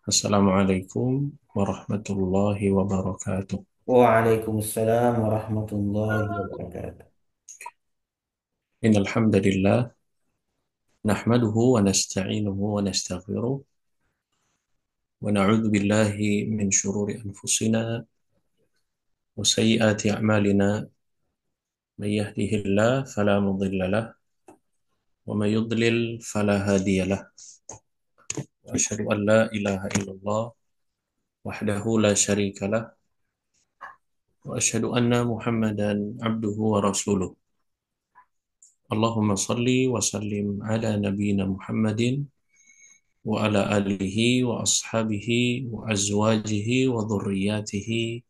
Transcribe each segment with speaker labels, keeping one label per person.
Speaker 1: Assalamualaikum warahmatullahi wabarakatuh.
Speaker 2: Waalaikumsalam warahmatullahi wabarakatuh.
Speaker 1: Innal hamdalillah nahmaduhu wa nasta'inuhu wa nastaghfiruh wa na'udzu billahi min shururi anfusina wa sayyiati a'malina may yahdihillahu fala mudilla lahu wa may yudlil fala hadiya lahu. Wa asyhadu an la ilaha illallah wahdahu la syarika lahu wa asyhadu anna Muhammadan abduhu wa rasuluh. Allahumma salli wa sallim ala nabiyyina Muhammadin wa ala alihi wa ashabihi wa azwajihi wa dhurriyyatihi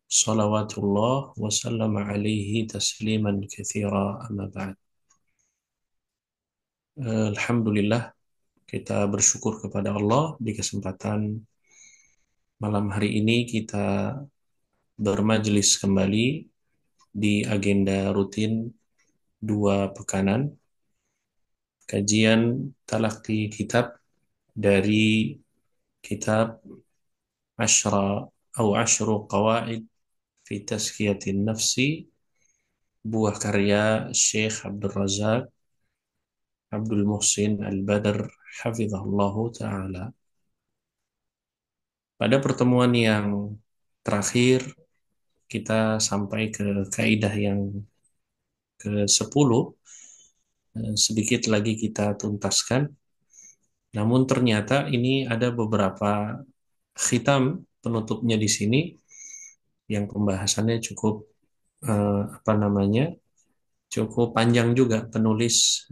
Speaker 1: salawatullah wa sallama alaihi tasliman katsira amma ba'd. Alhamdulillah, kita bersyukur kepada Allah di kesempatan malam hari ini kita bermajlis kembali di agenda rutin dua pekanan kajian talaqi kitab dari kitab Ashra atau Ashru Qawaid fi Tazkiyatin Nafsi, buah karya Syekh Abdul Razak Abdul Muhsin Al-Badr hafizahullahu taala. Pada pertemuan yang terakhir kita sampai ke kaidah yang ke-10. Sedikit lagi kita tuntaskan, namun ternyata ini ada beberapa khitam penutupnya di sini yang pembahasannya cukup apa namanya, cukup panjang juga penulis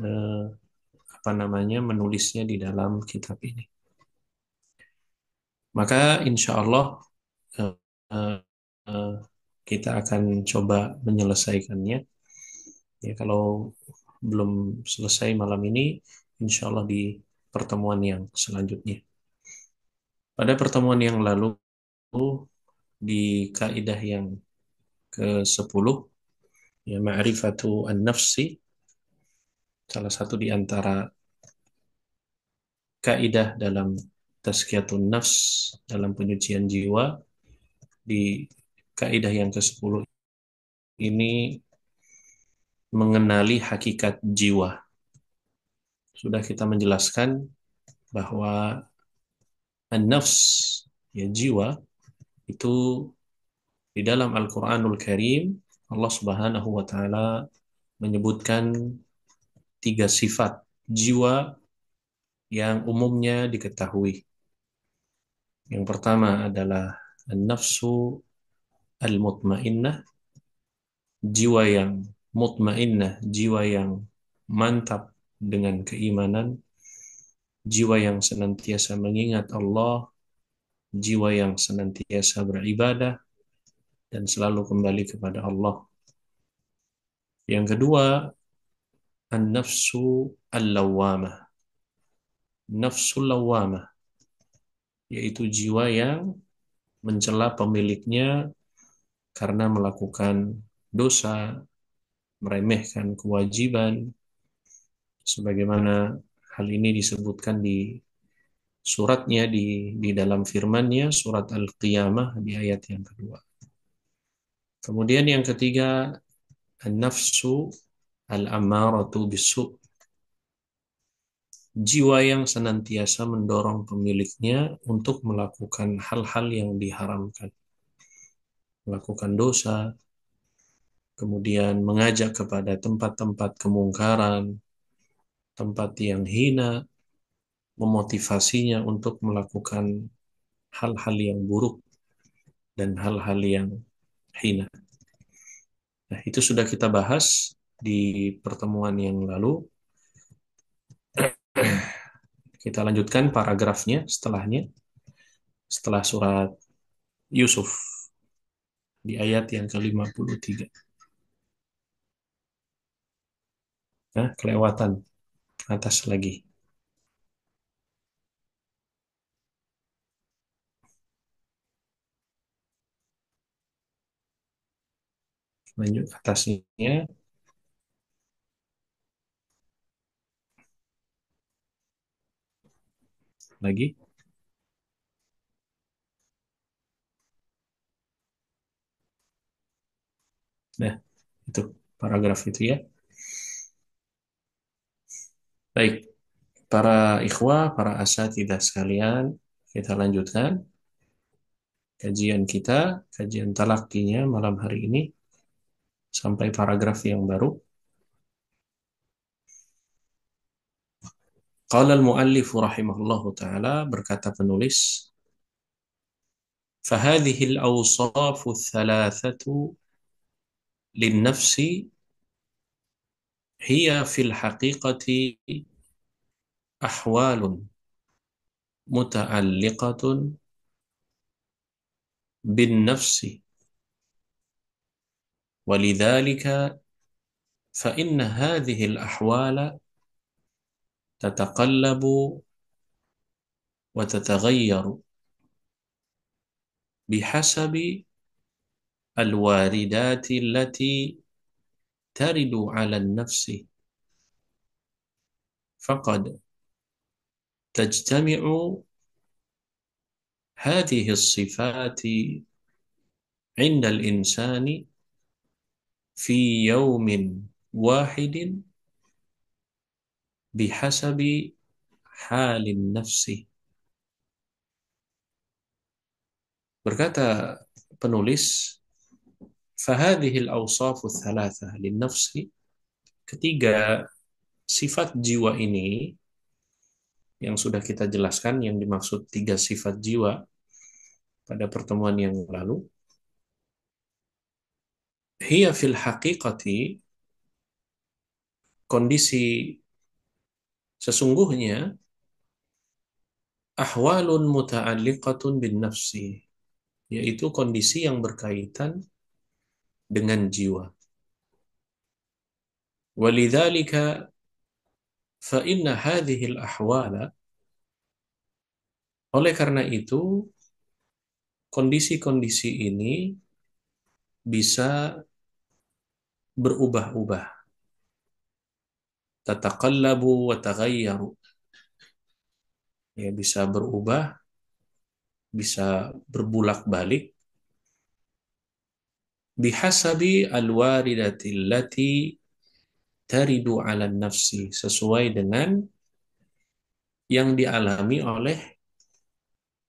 Speaker 1: apa namanya menulisnya di dalam kitab ini. Maka insya Allah eh, eh, eh, kita akan coba menyelesaikannya. Ya, kalau belum selesai malam ini, insya Allah di pertemuan yang selanjutnya. Pada pertemuan yang lalu, di kaidah yang ke-10, ya, ma'rifatu an-nafsi, salah satu di antara kaidah dalam tazkiyatun nafs, dalam penyucian jiwa, di kaidah yang ke-10 ini mengenali hakikat jiwa. Sudah kita menjelaskan bahwa an-nafs, ya, jiwa itu di dalam Al-Qur'anul Karim Allah Subhanahu wa taala menyebutkan tiga sifat jiwa yang umumnya diketahui. Yang pertama adalah an-nafsu al-mutmainnah, jiwa yang mutmainnah, jiwa yang mantap dengan keimanan, jiwa yang senantiasa mengingat Allah, jiwa yang senantiasa beribadah dan selalu kembali kepada Allah. Yang kedua, an-nafsu al-lawwamah. Nafsul lawwamah yaitu jiwa yang mencela pemiliknya karena melakukan dosa, meremehkan kewajiban, sebagaimana hal ini disebutkan di suratnya, di dalam firman-Nya surat Al-Qiyamah di ayat yang kedua. Kemudian yang ketiga, an-nafsu al-ammaratu bisu, jiwa yang senantiasa mendorong pemiliknya untuk melakukan hal-hal yang diharamkan, melakukan dosa, kemudian mengajak kepada tempat-tempat kemungkaran, tempat yang hina, memotivasinya untuk melakukan hal-hal yang buruk dan hal-hal yang hina. Nah, itu sudah kita bahas di pertemuan yang lalu. Kita lanjutkan paragrafnya setelahnya, setelah surat Yusuf di ayat yang ke-53. Nah, kelewatan atas lagi. Lanjut atasnya lagi. Nah, itu paragraf itu ya. Baik, para ikhwah, para asatidzah sekalian, kita lanjutkan kajian kita, kajian talaqqinya malam hari ini sampai paragraf yang baru. Qala al-muallif rahimahullahu taala, berkata penulis, فهذه الأوصاف الثلاثة للنفس هي في الحقيقة أحوال متعلقة بالنفس، ولذلك فإن هذه الأحوال تتقلب وتتغير بحسب الواردات التي ترد على النفس، فقد تجتمع هذه الصفات عند الإنسان في يوم واحد بحسب حال النفس. Berkata penulis, فهذه الأوصاف الثلاثة للنفس, ketiga sifat jiwa ini yang sudah kita jelaskan, yang dimaksud tiga sifat jiwa pada pertemuan yang lalu, hiya fil haqiqati, kondisi sesungguhnya, ahwalun muta'alliqatun bin nafsi, yaitu kondisi yang berkaitan dengan jiwa. Walidzalika fa inna hadhil ahwala, oleh karena itu kondisi-kondisi ini bisa berubah-ubah, tataqallabu wa taghayyaru, ya, bisa berubah, bisa berbulak-balik, bihasabi alwaridati allati taridu 'ala nafsi, sesuai dengan yang dialami oleh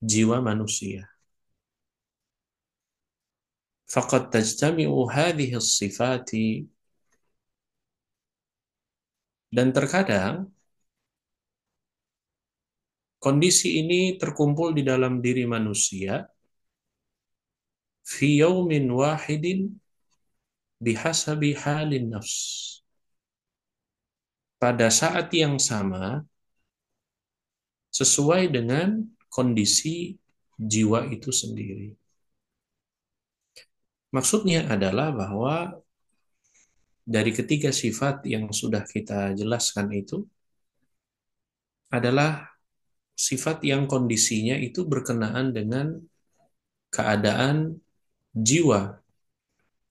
Speaker 1: jiwa manusia. Faqad tajtami'u hadhihi as-sifati, dan terkadang kondisi ini terkumpul di dalam diri manusia, fi yaumin wahidin bihasabi halin nafs, pada saat yang sama sesuai dengan kondisi jiwa itu sendiri. Maksudnya adalah bahwa dari ketiga sifat yang sudah kita jelaskan itu adalah sifat yang kondisinya itu berkenaan dengan keadaan jiwa.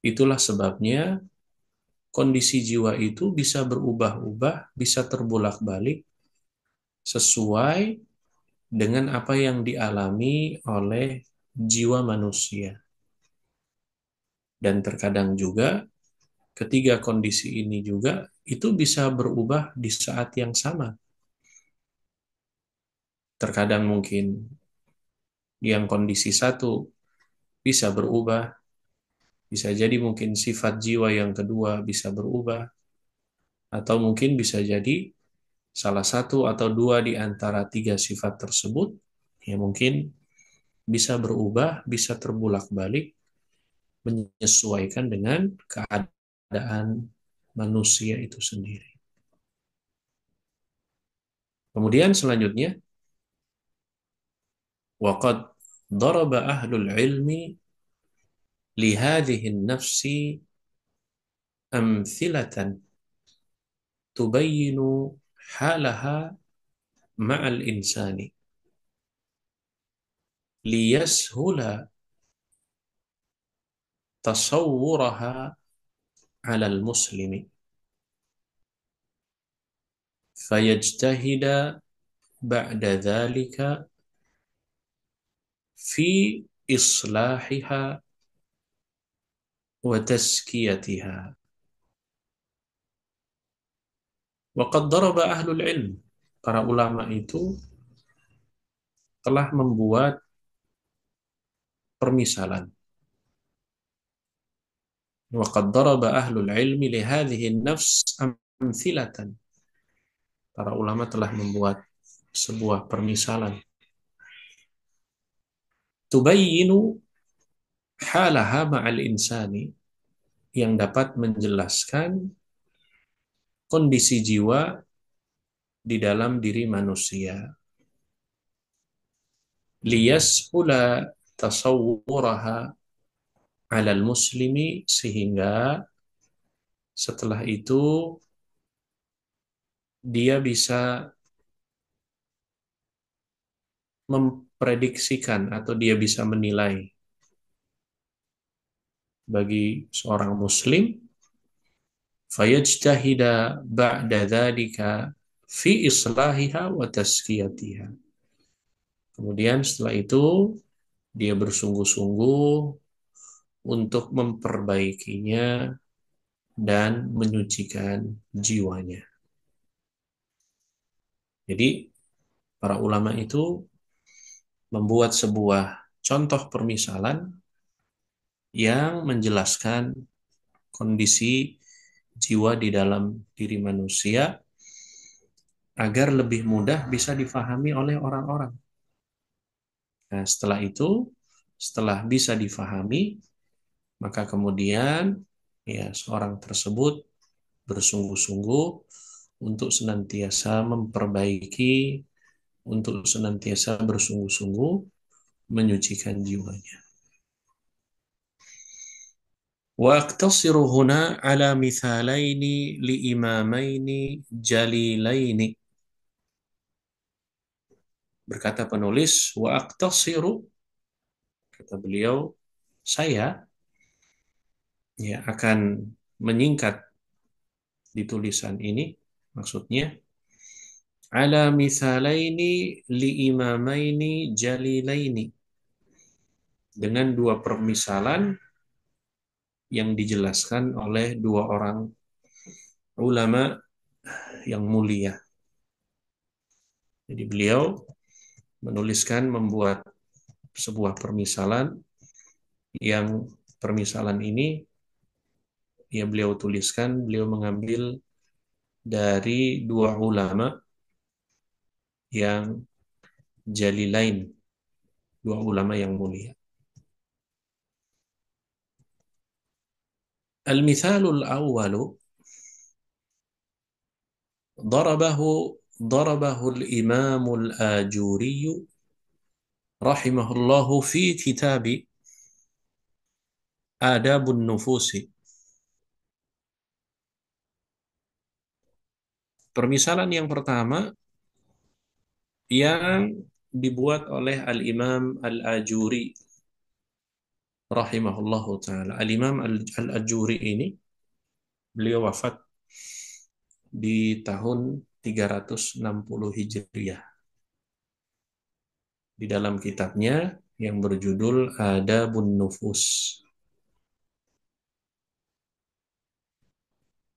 Speaker 1: Itulah sebabnya kondisi jiwa itu bisa berubah-ubah, bisa terbolak-balik sesuai dengan apa yang dialami oleh jiwa manusia. Dan terkadang juga ketiga kondisi ini juga itu bisa berubah di saat yang sama. Terkadang mungkin yang kondisi satu bisa berubah, bisa jadi mungkin sifat jiwa yang kedua bisa berubah, atau mungkin bisa jadi salah satu atau dua di antara tiga sifat tersebut ya mungkin bisa berubah, bisa terbulak-balik menyesuaikan dengan keadaan manusia itu sendiri. Kemudian selanjutnya, waqad daraba ahlul ilmi li hadhihi an-nafsi amthilatan tubayyinu halaha ma'al insani liyashula tasawwuraha 'ala al-muslimi fayajtahida ba'da dhalika fi islahiha wa tazkiyatiha. Wa qad daraba ahlul ilm, para ulama itu telah membuat permisalan. Wa qad daraba ahlul ilmi li hadhihi an-nafs amthilatan. Para ulama telah membuat sebuah permisalan tubayyinu halaha ma'al insani, yang dapat menjelaskan kondisi jiwa di dalam diri manusia. Liyashula tasawwuraha 'alal muslimi, sehingga setelah itu dia bisa memprediksikan atau dia bisa menilai bagi seorang muslim, fayajtahida ba'da dzalika fi islahiha wa tazkiyatiha. Kemudian setelah itu dia bersungguh-sungguh untuk memperbaikinya dan menyucikan jiwanya. Jadi para ulama itu membuat sebuah contoh permisalan yang menjelaskan kondisi jiwa di dalam diri manusia agar lebih mudah bisa difahami oleh orang-orang. Nah, setelah itu, setelah bisa difahami, maka kemudian ya seorang tersebut bersungguh-sungguh untuk senantiasa memperbaiki, untuk senantiasa bersungguh-sungguh menyucikan jiwanya. وأقتصر هنا على مثالين لإمامين جليلين. Berkata penulis, وأقتصر, kata beliau, saya ya akan menyingkat di tulisan ini, maksudnya ala mithalaini liimamaini jalilaini, dengan dua permisalan yang dijelaskan oleh dua orang ulama yang mulia. Jadi beliau menuliskan, membuat sebuah permisalan yang permisalan ini ya beliau tuliskan, beliau mengambil dari dua ulama yang jalilain, dua ulama yang mulia. Al-mithalul awwalu ضربه ضربه الإمام الآجوري رحمه الله في كتاب آداب النفوس. Permisalan yang pertama yang dibuat oleh Al-Imam Al-Ajuri rahimahullahu taala. Al-Imam Al-Ajuri ini beliau wafat di tahun 360 Hijriah. Di dalam kitabnya yang berjudul Adabun Nufus.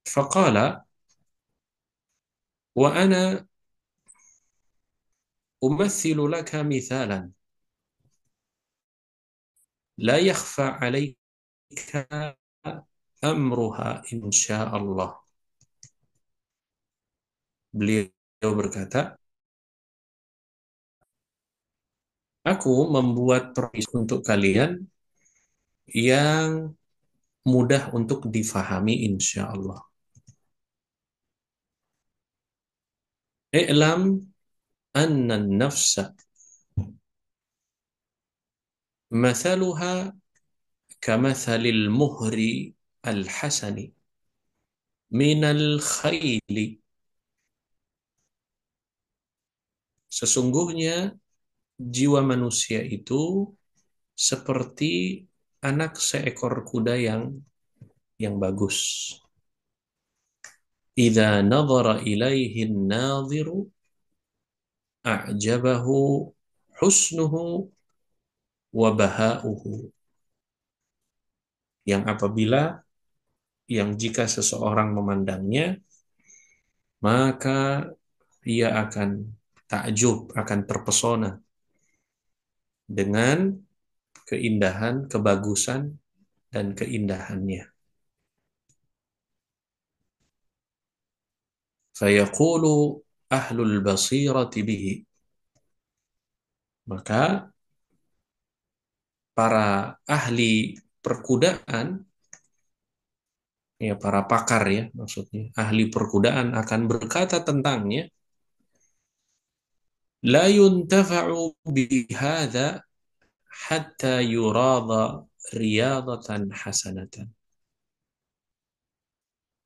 Speaker 1: Faqala wa ana umathilu laka mithalan la yakhfa 'alaika amruha insyaallah. Beliau berkata, aku membuat permisalan untuk kalian yang mudah untuk difahami insyaallah. I'lam anna an-nafsa mathaluha kamathalil muhri al-hasani minal khayli. Sesungguhnya jiwa manusia itu seperti anak seekor kuda yang bagus. Idza nadhara ilaihi an-nadhiru a'jabahu husnuhu wa baha'uhu. yang apabila jika seseorang memandangnya, maka ia akan takjub, akan terpesona dengan keindahan, kebagusan, dan keindahannya. Fayaqulu ahlul basirati bihi. Maka para ahli perkudaan, ya para pakar ya maksudnya, ahli perkudaan akan berkata tentangnya, la yuntafa'u bihadza hatta yurada riyadatan hasanatan.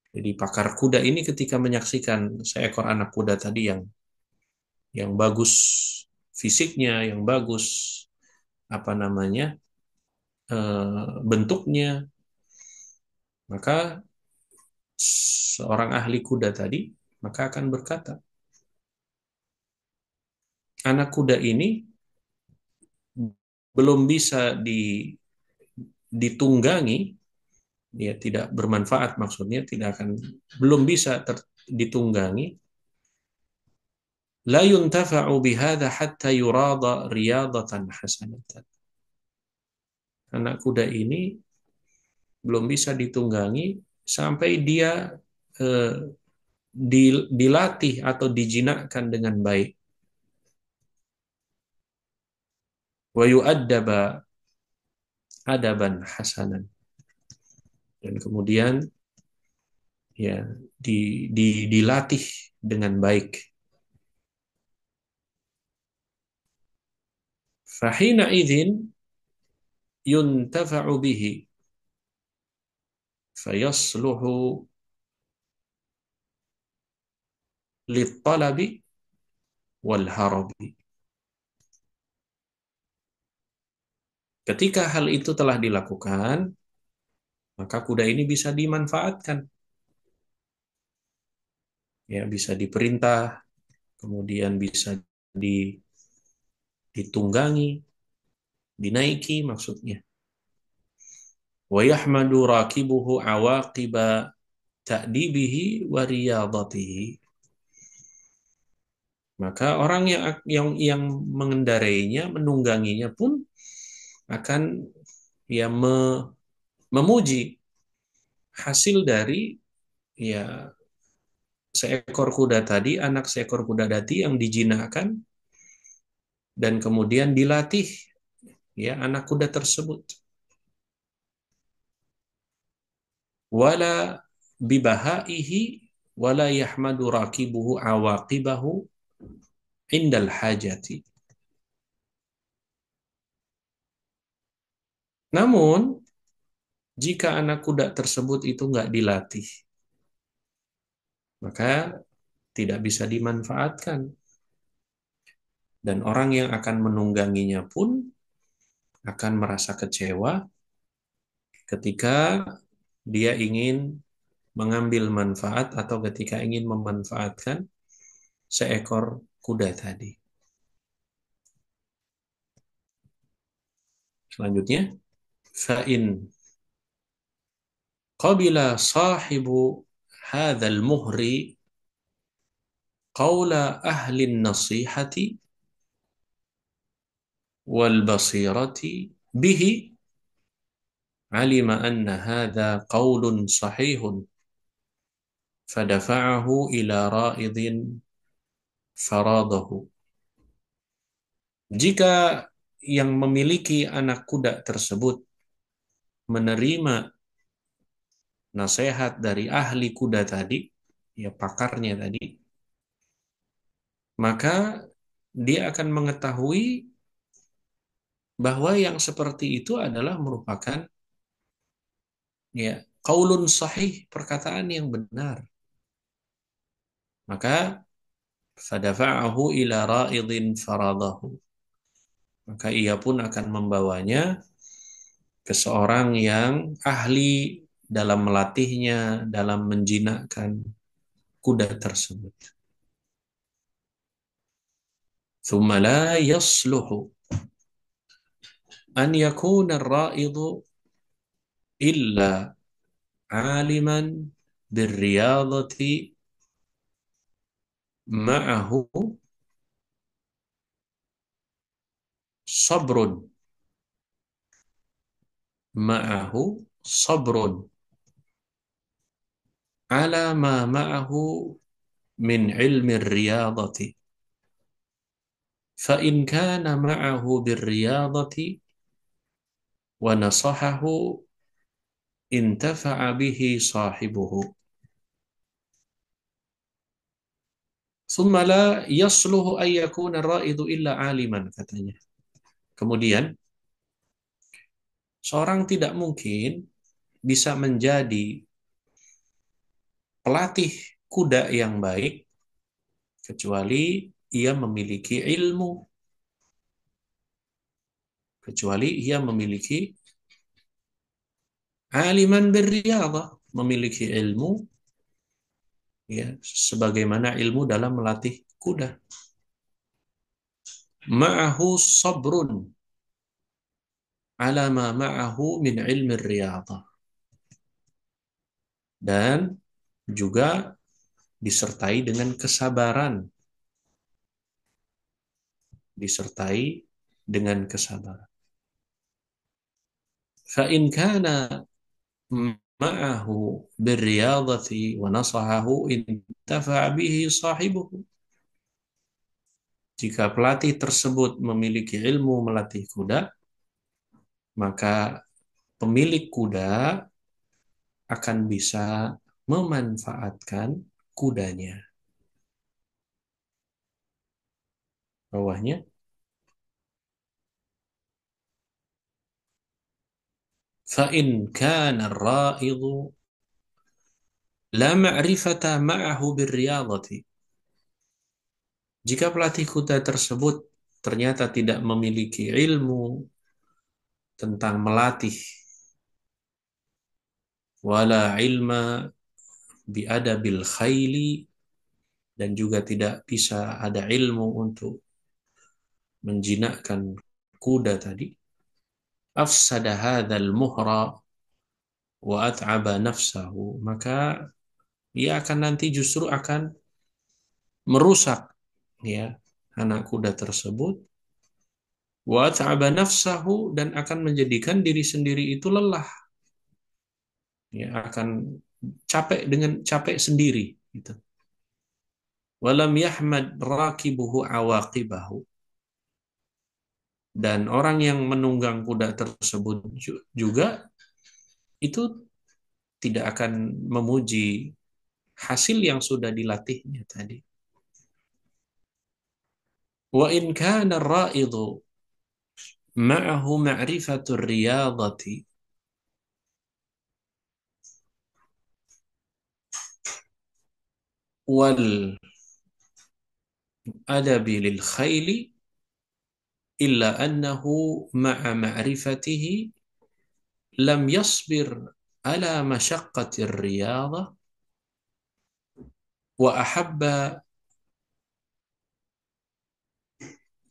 Speaker 1: Jadi pakar kuda ini ketika menyaksikan seekor anak kuda tadi yang bagus fisiknya, yang bagus apa namanya bentuknya, maka seorang ahli kuda tadi maka akan berkata, anak kuda ini belum bisa ditunggangi, ya tidak bermanfaat maksudnya, tidak akan, belum bisa ditunggangi, la yuntafa'u bihadza hatta yurada riyadatan hasanatan. Anak kuda ini belum bisa ditunggangi sampai dia eh, dilatih atau dijinakkan dengan baik. Wa yu'addaba adaban hasanan. Dan kemudian ya dilatih dengan baik. Fahina idzin yuntafa'u bihi fayasluhu lit-talabi wal harabi. Ketika hal itu telah dilakukan, maka kuda ini bisa dimanfaatkan. Ya, bisa diperintah, kemudian bisa ditunggangi, dinaiki maksudnya. Wa yahmadu rakibuhu awaqiba ta'dibihi wa riyadatihi. Maka orang yang mengendarainya, menungganginya pun akan ya memuji hasil dari ya seekor kuda tadi, anak seekor kuda tadi yang dijinakkan dan kemudian dilatih ya anak kuda tersebut. Wala bibahaihi wala yahmadu rakibuhu awaqibahu indal hajati. Namun jika anak kuda tersebut itu nggak dilatih, maka tidak bisa dimanfaatkan. Dan orang yang akan menungganginya pun akan merasa kecewa ketika dia ingin mengambil manfaat atau ketika ingin memanfaatkan seekor kuda tadi. Selanjutnya, fa'in qabila sahibu hadzal muhri qaula ahli nasihati wal basirati bihi alima anna hadza qaulun sahihun fadafa'ahu ila ra'idin faradahu. Jika yang memiliki anak kuda tersebut menerima nasihat dari ahli kuda tadi, ya pakarnya tadi, maka dia akan mengetahui bahwa yang seperti itu adalah merupakan ya qaulun sahih, perkataan yang benar. Maka fadafa'ahu ila ra'idin faradahu. Maka ia pun akan membawanya ke seorang yang ahli dalam melatihnya, dalam menjinakkan kuda tersebut. ثم لا يصلح أن يكون الرائض illa aliman birriyadati ma'ahu sabrun ma'ahu sabrun ala ma ma'ahu min ilmi riyadati fa in kana ma'ahu birriyadati wa nasahahu intafa'a bihi sahibuhu thumma la yasluhu an yakuna ar-ra'idu illa aliman, katanya. Kemudian seorang tidak mungkin bisa menjadi pelatih kuda yang baik kecuali ia memiliki ilmu, kecuali ia memiliki aliman birriyadhah, memiliki ilmu, ya, sebagaimana ilmu dalam melatih kuda. Ma'ahu sabrun ala ma ma'ahu min ilmi riyadhah, dan juga disertai dengan kesabaran, disertai dengan kesabaran. Fa in kana ma'ahu birriyadhati wa nasahahu intafa'a bihi sahibuhu. Jika pelatih tersebut memiliki ilmu melatih kuda, maka pemilik kuda akan bisa memanfaatkan kudanya. Bawahnya, فَإِنْ كَانَ الرَّائِضُ لَا مَعْرِفَةَ مَعَهُ بِالرِّيَاضَةِ. Jika pelatih kuda tersebut ternyata tidak memiliki ilmu tentang melatih, wala ilma biadabil khayli, dan juga tidak bisa ada ilmu untuk menjinakkan kuda tadi, afsada hadzal muhra wa at'aba nafsahu, maka ia akan nanti justru akan merusak, ya, anak kuda tersebut, wa at'aba nafsahu, dan akan menjadikan diri sendiri itu lelah, ya, akan capek dengan capek sendiri gitu. Walam yahmad rakibuhu awaqibahu, dan orang yang menunggang kuda tersebut juga itu tidak akan memuji hasil yang sudah dilatihnya tadi. Wa in kana ar-ra'idu ma'ahu ma'rifatur riyadati wal adabi lil khayli illa annahu ma'a ma'rifatihi lam yasbir ala masyaqqatir riyadah wa ahabba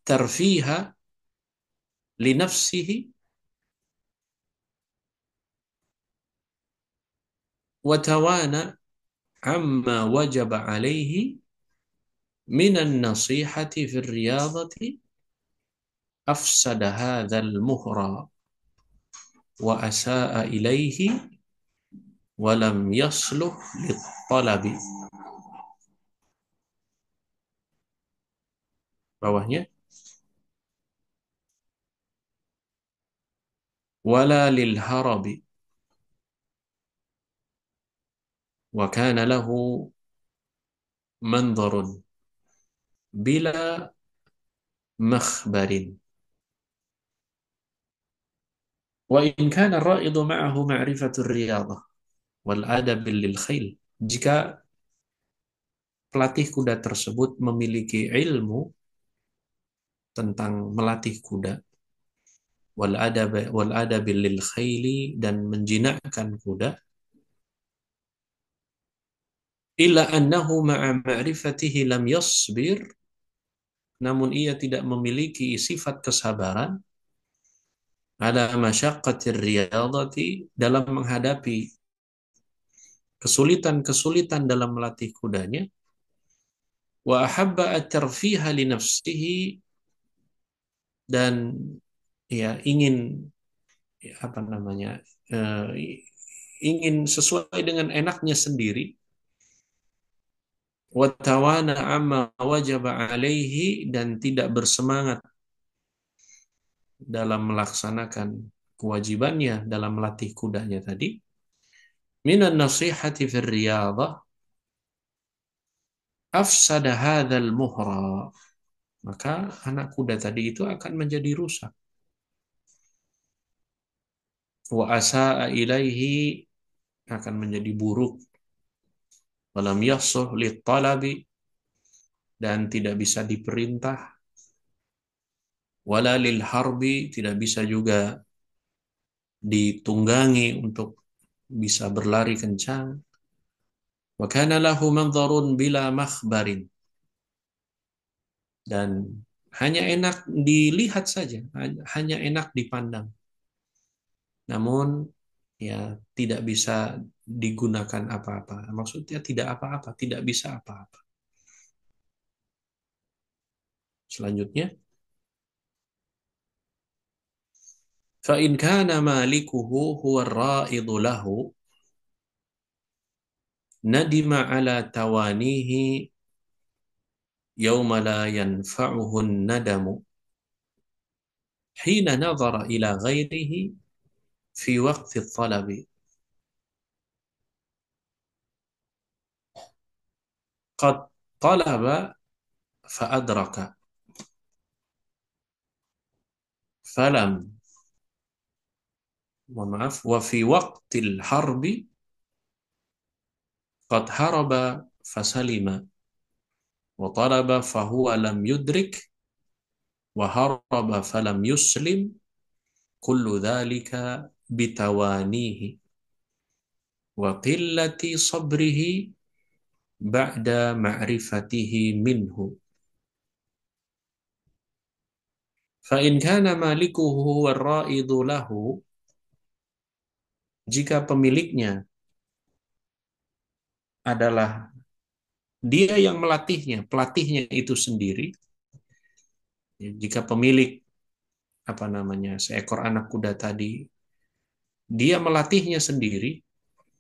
Speaker 1: tarfiha li nafsihi wa tawana amma wajaba alaihi minan nasihati fir riyadati afsada hadzal muhra wa asaa ilaihi wa lam yasluh lit talabi. Bawahnya, wala lil harabi wa kana lahu manzarun bila makhbarin. Wa in kana ar-ra'idu ma'ahu ma'rifatur riyadah wal adab lil khail. Jika pelatih kuda tersebut memiliki ilmu tentang melatih kuda, wal adab lil khaili, dan menjinakkan kuda, illa annahu ma'a ma'rifatihi lam yasbir, namun ia tidak memiliki sifat kesabaran, ala masyaqqatir riyadati, dalam menghadapi kesulitan-kesulitan dalam melatih kudanya, wa ahabba at-tarfiha li nafsihi, dan ya ingin, ya, apa namanya, eh, ingin sesuai dengan enaknya sendiri, wa tawana amma wajaba alaihi, dan tidak bersemangat dalam melaksanakan kewajibannya dalam melatih kudanya tadi, minan nasihati fir riyadah, afsada hadzal muhra, maka anak kuda tadi itu akan menjadi rusak. Wa asaa ilaihi, akan menjadi buruk. Walam yasuh lit talabi, dan tidak bisa diperintah. Wala lil harbi, tidak bisa juga ditunggangi untuk bisa berlari kencang. Wa kana lahu manzarun bila makhbarin, dan hanya enak dilihat saja, hanya enak dipandang. Namun ya tidak bisa digunakan apa-apa. Maksudnya tidak apa-apa, tidak bisa apa-apa. Selanjutnya, fa in kana malikuhu huwa ar-ra'idu lahu, nadima ala tawanihi yawma la yanfa'uhu an-nadamu, hina nadhara ila ghairihi fi waqti at-talabi. Qad talaba fa adraka, falam, mohon maaf, wa fi waqtil harbi qad haraba fasalima, wa talaba fahuwa lam yudrik, wa haraba falam yuslim, kullu dhalika bitawanihi wa qillati sabrihi ba'da ma'rifatihi minhu. Fa in kana malikuhu warra'idu lahu, jika pemiliknya adalah dia yang melatihnya, pelatihnya itu sendiri, ya, jika pemilik, apa namanya, seekor anak kuda tadi, dia melatihnya sendiri,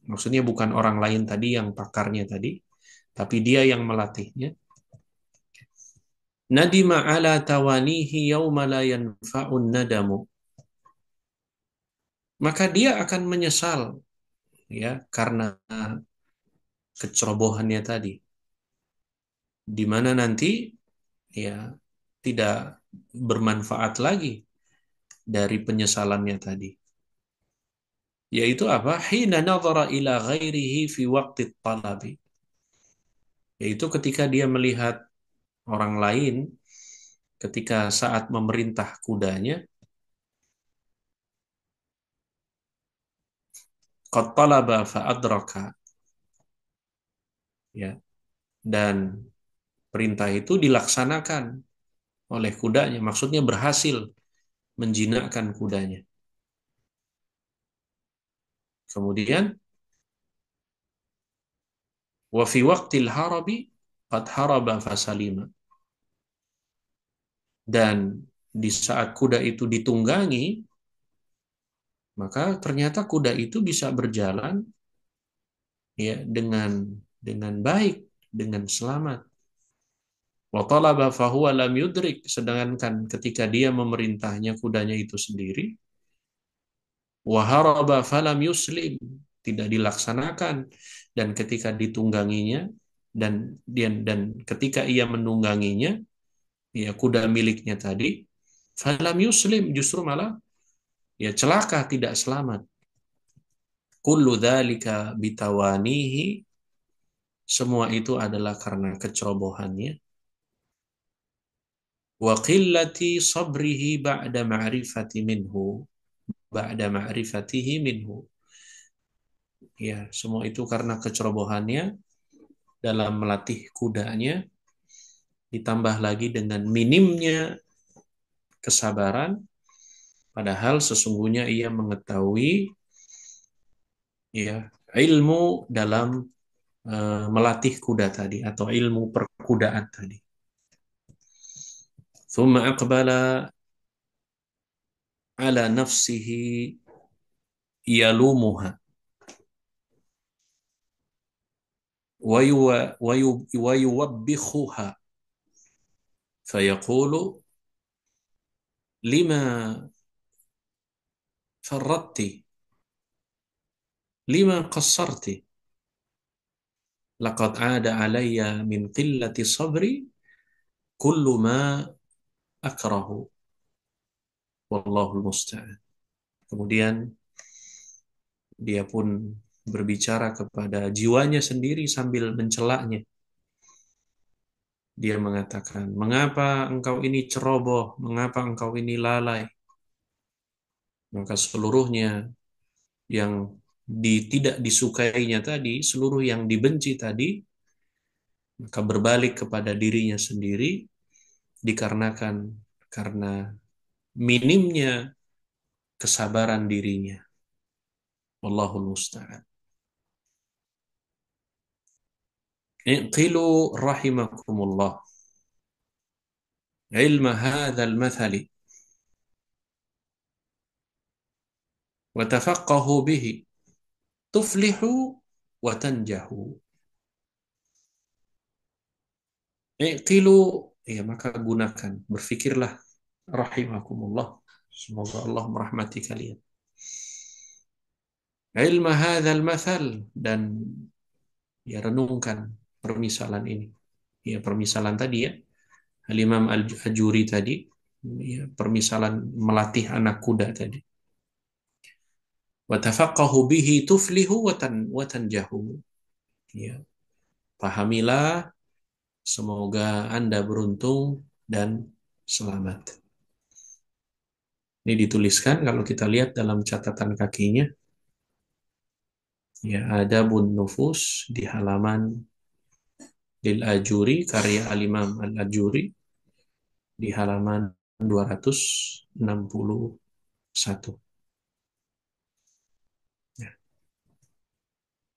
Speaker 1: maksudnya bukan orang lain tadi yang pakarnya tadi, tapi dia yang melatihnya. Nadima ala tawanihi yawma la yanfa'un nadamu, maka dia akan menyesal, ya, karena kecerobohannya tadi, di mana nanti ya tidak bermanfaat lagi dari penyesalannya tadi. Yaitu apa? Hina nadhara ila ghairihi fi waqti talabi. Yaitu ketika dia melihat orang lain ketika saat memerintah kudanya, qad talaba fa adraka, ya, dan perintah itu dilaksanakan oleh kudanya, maksudnya berhasil menjinakkan kudanya. Kemudian wa fi waqtil harabi qad haraba fasalima, dan di saat kuda itu ditunggangi, maka ternyata kuda itu bisa berjalan, ya, dengan baik, dengan selamat. Wa talaba fahuwa lam yudrik, sedangkan ketika dia memerintahnya kudanya itu sendiri, wa haraba falam yuslim, tidak dilaksanakan, dan ketika ditungganginya, dan ketika ia menungganginya, ya, kuda miliknya tadi, falam yuslim, justru malah ya celaka, tidak selamat. Kullu dzalika bitawanihi, semua itu adalah karena kecerobohannya, wa qillati sabrihi ba'da ma'rifatihi minhu, ya, semua itu karena kecerobohannya dalam melatih kudanya, ditambah lagi dengan minimnya kesabaran Padahal sesungguhnya ia mengetahui ya ilmu dalam melatih kuda tadi atau ilmu perkudaan tadi. Thumma aqbala ala nafsihi yalumuha wa yuwabbikhuha fayaqulu lima farratti lima qassarti laqad ada alayya min qillati sabri kullu ma akrahu wallahul musta'an. Kemudian dia pun berbicara kepada jiwanya sendiri sambil mencelaknya. Dia mengatakan, "Mengapa engkau ini ceroboh? Mengapa engkau ini lalai?" Maka seluruhnya yang tidak disukainya tadi, seluruh yang dibenci tadi, maka berbalik kepada dirinya sendiri dikarenakan karena minimnya kesabaran dirinya. Wallahul musta'an. Iqilu rahimakumullah ilma hadzal mathali wa tafaqahu bihi tuflihu wa tanjahu. Iqilu, ya maka gunakan, berfikirlah rahimakumullah. Semoga Allah merahmati kalian. Ilma hadzal mathal, dan ya renungkan permisalan ini. Ya permisalan tadi ya, Al-Imam Al-Ajuri tadi, ya, permisalan melatih anak kuda tadi. Wa tafaqahu bihi tuflihu wa tanjahu. Ya, pahamilah, semoga Anda beruntung dan selamat. Ini dituliskan kalau kita lihat dalam catatan kakinya, ya ada Bun Nufus di halaman Lil Ajuri, karya Al-Imam Al-Ajuri di halaman 261. Ya.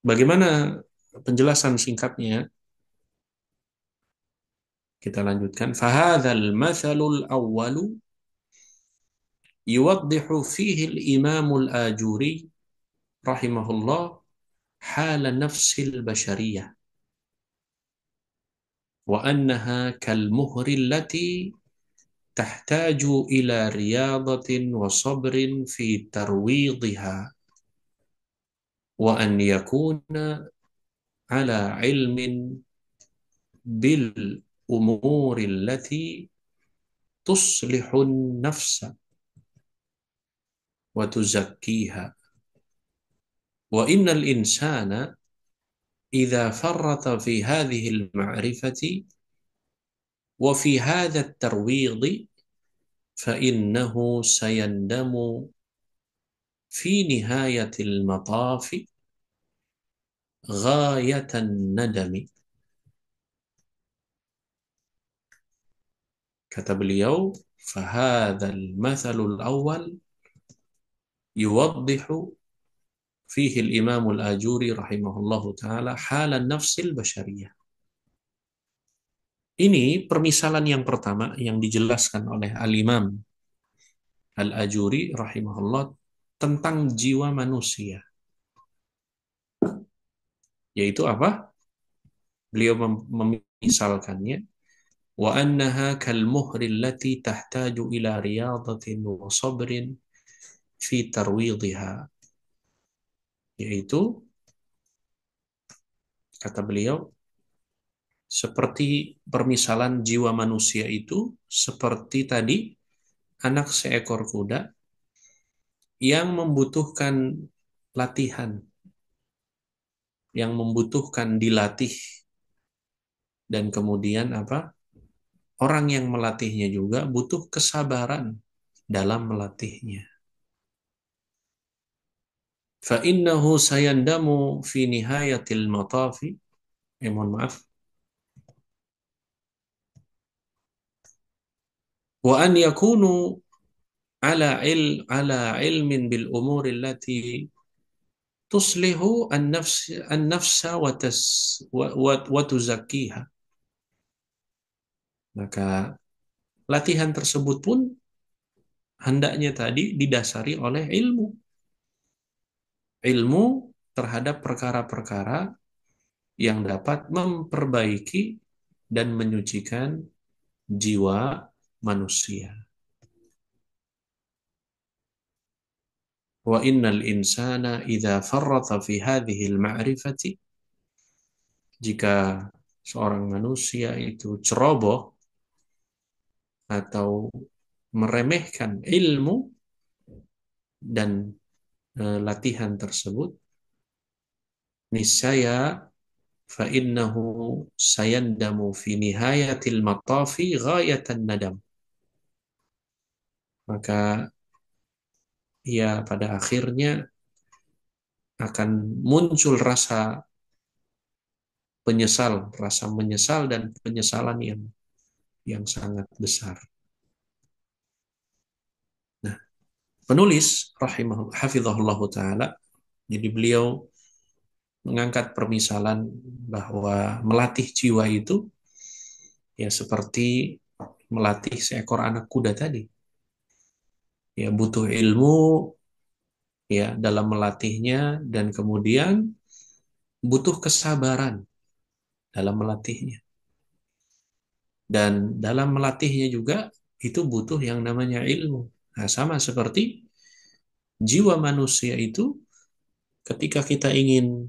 Speaker 1: Bagaimana penjelasan singkatnya? Kita lanjutkan. Fahadzal mathalul awwalu yuwaddihu fihi al-Imam Al-Ajuri rahimahullah hal nafsil bashariyah wa annaha kal muhri allati tahtaju ila riyadatin wa sabrin fi tarwidha wa an yakuna ala ilmin bil umuri allati tuslihun nafsa wa tuzakkiha wa innal insana idza farrata fi hadhihi al ma'rifati wa fi hadha at tarwid fa innahu sayandamu fi nihayatil matafi ghayatan nadami. Kata beliau, fahadzal mathalul awal yuwaddihu fihi al-Imam Al-Ajuri rahimahullahu taala halan nafsil basyariyah. Ini permisalan yang pertama yang dijelaskan oleh Al-Imam Al-Ajuri rahimahullah tentang jiwa manusia. Yaitu apa? Beliau memisalkannya, wa annaha kal muhri allati tahtaju ila riyadatin wa sabrin fi tarwidha. Yaitu kata beliau seperti permisalan jiwa manusia itu seperti tadi anak seekor kuda yang membutuhkan latihan, yang membutuhkan dilatih, dan kemudian apa? Orang yang melatihnya juga butuh kesabaran dalam melatihnya. Fa innahu sayandamu fi nihayatil matafi. Mohon maaf. Wa an yakunu ala ilmin bil umuri allati tuslihu an-nafsa wa tuzakkiha. Maka latihan tersebut pun hendaknya tadi didasari oleh ilmu. Ilmu terhadap perkara-perkara yang dapat memperbaiki dan menyucikan jiwa manusia. Wa innal insana idza farrata fi hadhihi al-ma'rifati, jika seorang manusia itu ceroboh atau meremehkan ilmu dan latihan tersebut, niscaya fa innahu sayandamu fi nihayatil matafi ghayatan nadam. Maka ia pada akhirnya akan muncul rasa menyesal dan penyesalan yang sangat besar. Nah, penulis hafizahullah taala, jadi beliau mengangkat permisalan bahwa melatih jiwa itu ya seperti melatih seekor anak kuda tadi. Ya butuh ilmu ya dalam melatihnya, dan kemudian butuh kesabaran dalam melatihnya. Dan dalam melatihnya juga itu butuh yang namanya ilmu. Nah, sama seperti jiwa manusia itu, ketika kita ingin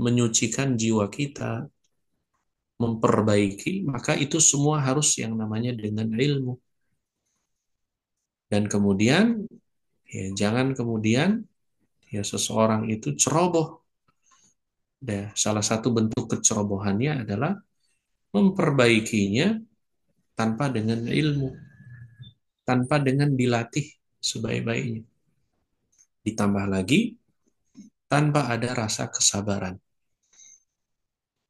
Speaker 1: menyucikan jiwa kita, memperbaiki, maka itu semua harus yang namanya dengan ilmu. Dan kemudian ya jangan kemudian ya seseorang itu ceroboh. Dan salah satu bentuk kecerobohannya adalah memperbaikinya tanpa dengan ilmu, tanpa dengan dilatih sebaik-baiknya. Ditambah lagi tanpa ada rasa kesabaran.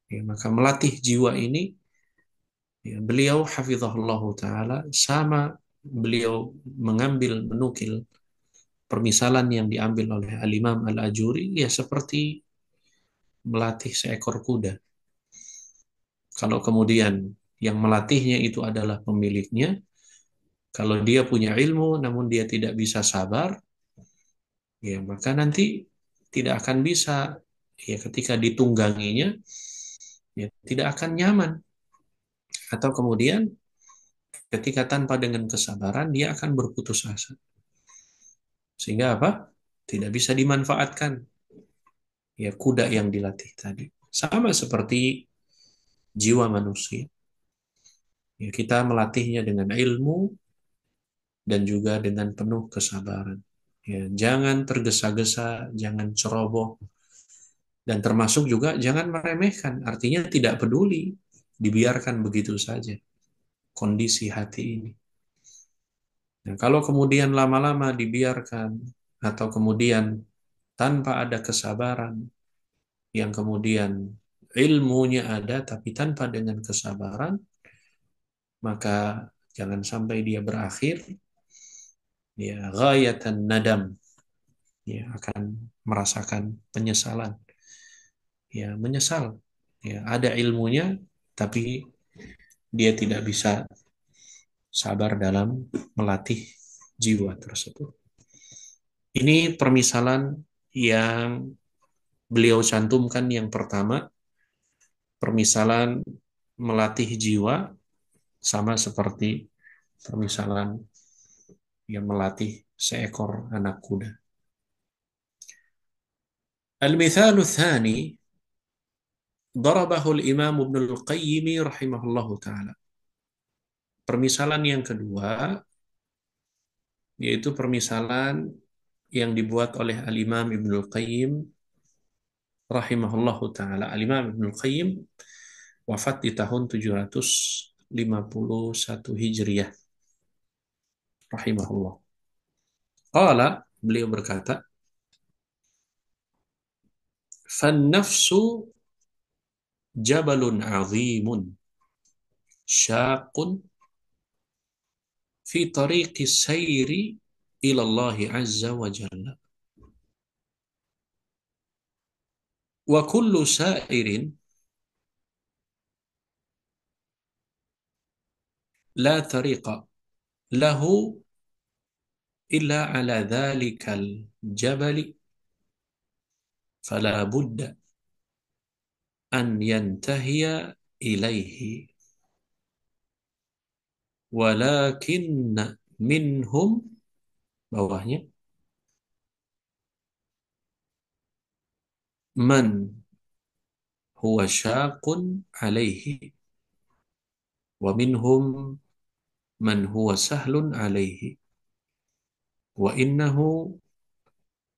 Speaker 1: Ya, maka melatih jiwa ini, ya, beliau hafizahullah taala, sama beliau menukil permisalan yang diambil oleh Al-Imam Al-Ajuri, ya seperti melatih seekor kuda. Kalau kemudian yang melatihnya itu adalah pemiliknya, kalau dia punya ilmu namun dia tidak bisa sabar, ya maka nanti tidak akan bisa, ya ketika ditungganginya ya tidak akan nyaman, atau kemudian ketika tanpa dengan kesabaran dia akan berputus asa, sehingga apa, tidak bisa dimanfaatkan ya kuda yang dilatih tadi. Sama seperti jiwa manusia, ya kita melatihnya dengan ilmu dan juga dengan penuh kesabaran. Ya, jangan tergesa-gesa, jangan ceroboh, dan termasuk juga jangan meremehkan, artinya tidak peduli, dibiarkan begitu saja kondisi hati ini. Nah, kalau kemudian lama-lama dibiarkan, atau kemudian tanpa ada kesabaran, yang kemudian ilmunya ada tapi tanpa dengan kesabaran, maka jangan sampai dia berakhir ya ghayatan nadam, ya akan merasakan penyesalan, ya menyesal, ya ada ilmunya tapi dia tidak bisa sabar dalam melatih jiwa tersebut. Ini permisalan yang beliau cantumkan yang pertama, permisalan melatih jiwa sama seperti permisalan yang melatih seekor anak kuda. Al-mithalu tsani darabahu al-Imam Ibnu Al-Qayyim rahimahullahu taala. Permisalan yang kedua yaitu permisalan yang dibuat oleh Al-Imam Ibnu Al-Qayyim rahimahullahu taala. Al-Imam Ibnu Al-Qayyim wafat di tahun 751 Hijriah rahimahullah. Qala, beliau berkata, "Fan-nafsu jabalun 'azimun syaqun fi tariqis sayri ila Allah azza wa jalla. Wa kullu sa'irin la tariqa lahu illa ala dhalikal jabali fala budda an yantahiya ilaihi walakin minhum, bawahnya, man huwa syaqun alaihi wa minhum man huwa sahlun alaihi wa innahu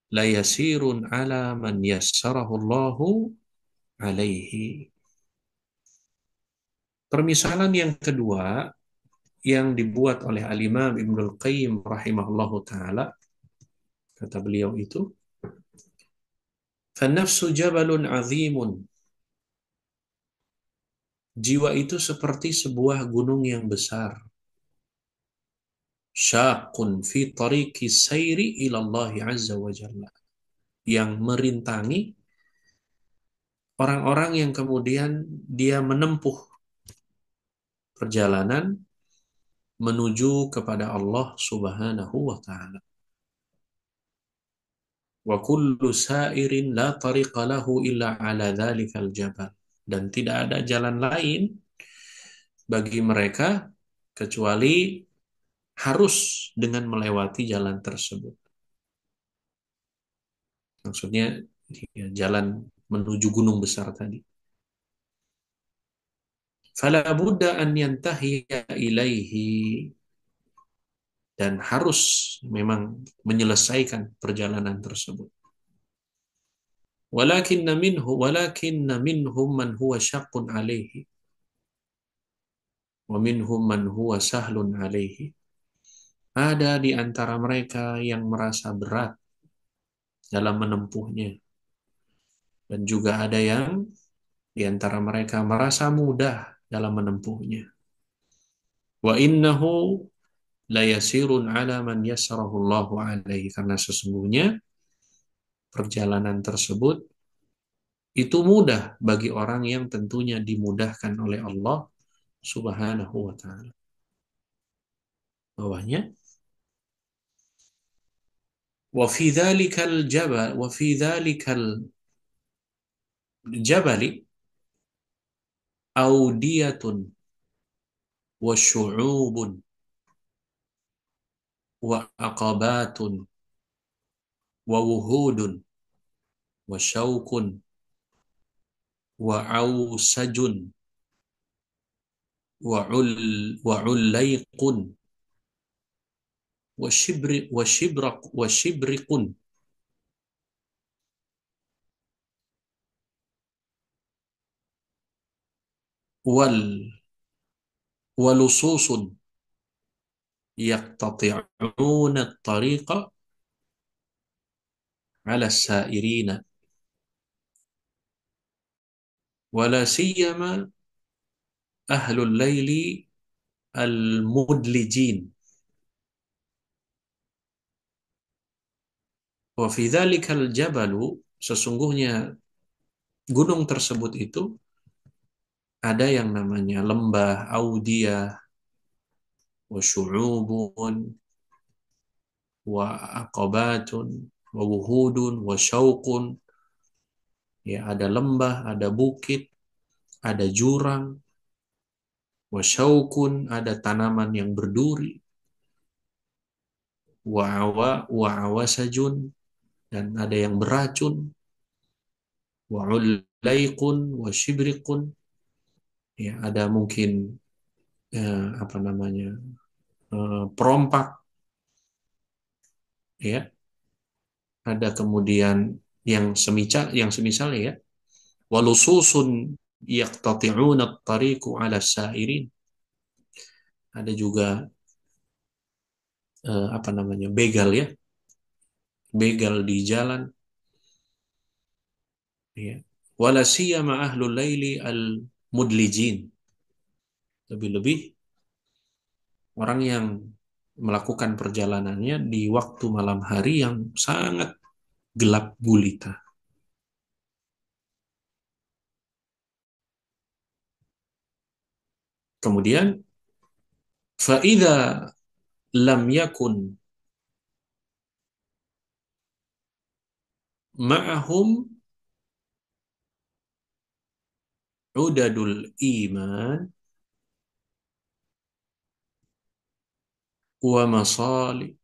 Speaker 1: la yasirun ala man yassarahu Allahu alaihi. Permisalan yang kedua yang dibuat oleh Al-Imam Ibnul Qayyim rahimahullahu taala, kata beliau itu, "Fan-nafsu jabalun 'azimun." Jiwa itu seperti sebuah gunung yang besar. Syaqun fi tariqi sayri ila Allah azza wa jalla. Yang merintangi orang-orang yang kemudian dia menempuh perjalanan menuju kepada Allah Subhanahu wa taala. Wa kullu sa'irin la tariqa lahu illa ala dhalikal jabal. Dan tidak ada jalan lain bagi mereka kecuali harus dengan melewati jalan tersebut. Maksudnya ya, jalan menuju gunung besar tadi. Fala budda an yantahiya ilaihi, dan harus memang menyelesaikan perjalanan tersebut. Walakinna minhum man huwa syaqqun alaihi wa minhum man huwa sahlun alaihi. Ada di antara mereka yang merasa berat dalam menempuhnya, dan juga ada yang di antara mereka merasa mudah dalam menempuhnya. Wa innahu la yasirun ala man yassarahu Allahu alaihi, karena sesungguhnya perjalanan tersebut itu mudah bagi orang yang tentunya dimudahkan oleh Allah Subhanahu wa taala. Bawahnya, wa fi dzalikal jabal wa fi dzalikal jabali audiyatun wa syu'ubun wa aqabatun wa wuhudun wa syaukun wa ausajun wa ullaiqun wa shibriqun wal walususun yaqtati'una at-tariqa 'ala as-sa'irina wala siyama ahlul laili al-mudlijin. Wa fi dzalikal jabalu, sesungguhnya gunung tersebut itu ada yang namanya lembah, audiyah, wa syu'ubun, wa aqabatun, wa wuhudun, wa syauqun. Ya, ada lembah, ada bukit, ada jurang, wa syaukun, ada tanaman yang berduri, wa awasajun, dan ada yang beracun, wa ullaiqun, wa shibriqun. Ya, ada mungkin apa namanya, perompak, ya, ada kemudian yang semisalnya, ya, walususun yaqtati'una at-tariqu 'ala as-sa'irin. Ada juga apa namanya, begal, ya, begal di jalan, ya. Wala siyama ahlul laili al-mudlijin. Lebih-lebih orang yang melakukan perjalanannya di waktu malam hari yang sangat gelap gulita. Kemudian, فَإِذَا لَمْ يَكُنْ مَعَهُمْ عُدَدُ الْإِيمَانِ ومصابيح